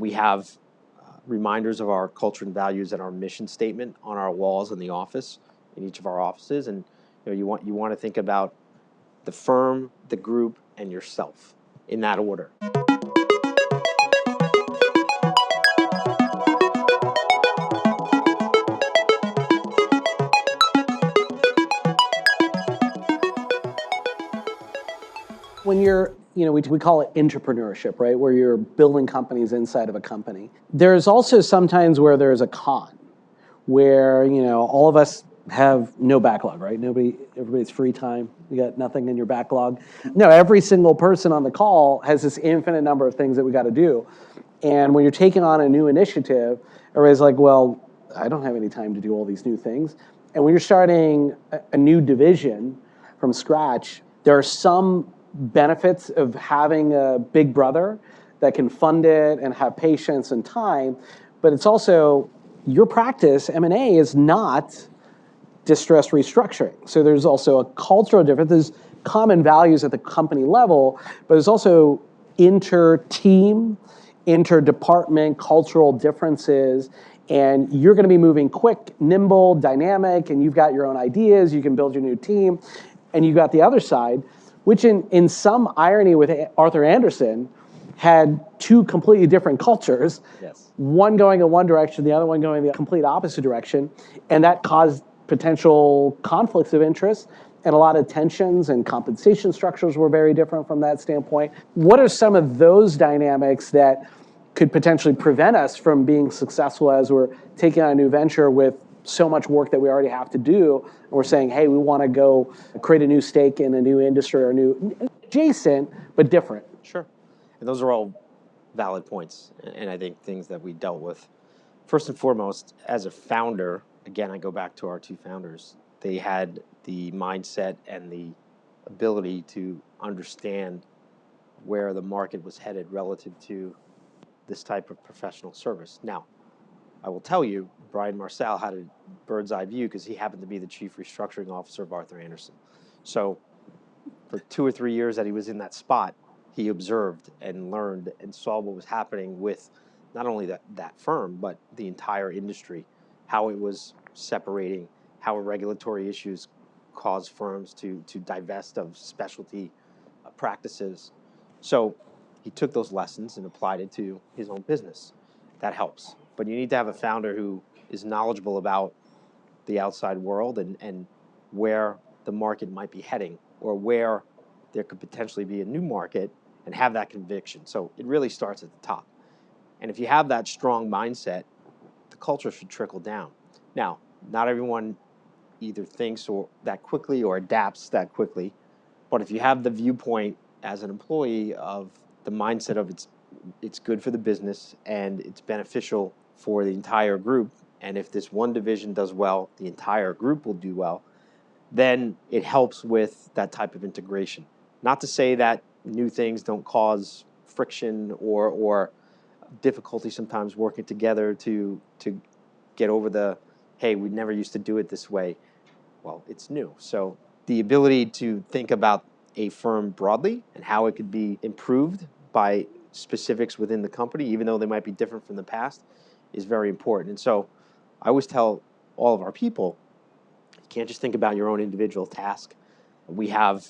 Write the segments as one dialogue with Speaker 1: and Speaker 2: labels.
Speaker 1: We have reminders of our culture and values and our mission statement on our walls in the office, in each of our offices. And you want to think about the firm, the group, and yourself in that order.
Speaker 2: When you're, we call it entrepreneurship, right? Where you're building companies inside of a company. There's also sometimes where there's a con, where, all of us have no backlog, right? Everybody's free time. You got nothing in your backlog. No, every single person on the call has this infinite number of things that we got to do. And when you're taking on a new initiative, everybody's like, well, I don't have any time to do all these new things. And when you're starting a new division from scratch, there are some benefits of having a big brother that can fund it and have patience and time, but it's also your practice, M&A, is not distressed restructuring. So there's also a cultural difference. There's common values at the company level, but there's also inter-team, inter-department cultural differences, and you're going to be moving quick, nimble, dynamic, and you've got your own ideas, you can build your new team, and you've got the other side, which in some irony with Arthur Andersen, had two completely different cultures,
Speaker 1: yes.
Speaker 2: One going in one direction, the other one going the complete opposite direction, and that caused potential conflicts of interest, and a lot of tensions, and compensation structures were very different from that standpoint. What are some of those dynamics that could potentially prevent us from being successful as we're taking on a new venture with so much work that we already have to do, and we're saying, hey, we want to go create a new stake in a new industry or new adjacent, but different?
Speaker 1: Sure. And those are all valid points, and I think things that we dealt with. First and foremost, as a founder, again, I go back to our two founders. They had the mindset and the ability to understand where the market was headed relative to this type of professional service. Now, I will tell you, Brian Marsal had a bird's eye view because he happened to be the chief restructuring officer of Arthur Andersen. So for 2 or 3 years that he was in that spot, he observed and learned and saw what was happening with not only that firm, but the entire industry, how it was separating, how regulatory issues caused firms to divest of specialty practices. So he took those lessons and applied it to his own business. That helps. But you need to have a founder who is knowledgeable about the outside world and where the market might be heading, or where there could potentially be a new market, and have that conviction. So it really starts at the top. And if you have that strong mindset, the culture should trickle down. Now, not everyone either thinks or that quickly or adapts that quickly, but if you have the viewpoint as an employee of the mindset of it's good for the business and it's beneficial for the entire group, and if this one division does well, the entire group will do well, then it helps with that type of integration. Not to say that new things don't cause friction or difficulty sometimes working together to get over the, hey, we never used to do it this way. Well, it's new. So the ability to think about a firm broadly and how it could be improved by specifics within the company, even though they might be different from the past, is very important. And so I always tell all of our people, you can't just think about your own individual task. We have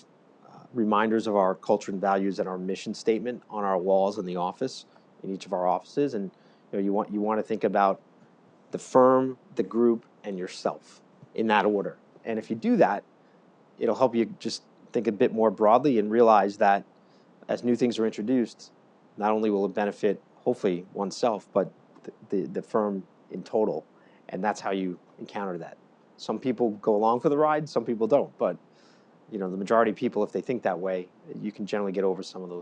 Speaker 1: reminders of our culture and values and our mission statement on our walls in the office, in each of our offices. And you want to think about the firm, the group, and yourself in that order. And if you do that, it'll help you just think a bit more broadly and realize that as new things are introduced, not only will it benefit, hopefully, oneself, but the firm in total. And that's how you encounter that. Some people go along for the ride, some people don't. But the majority of people, if they think that way, you can generally get over some of those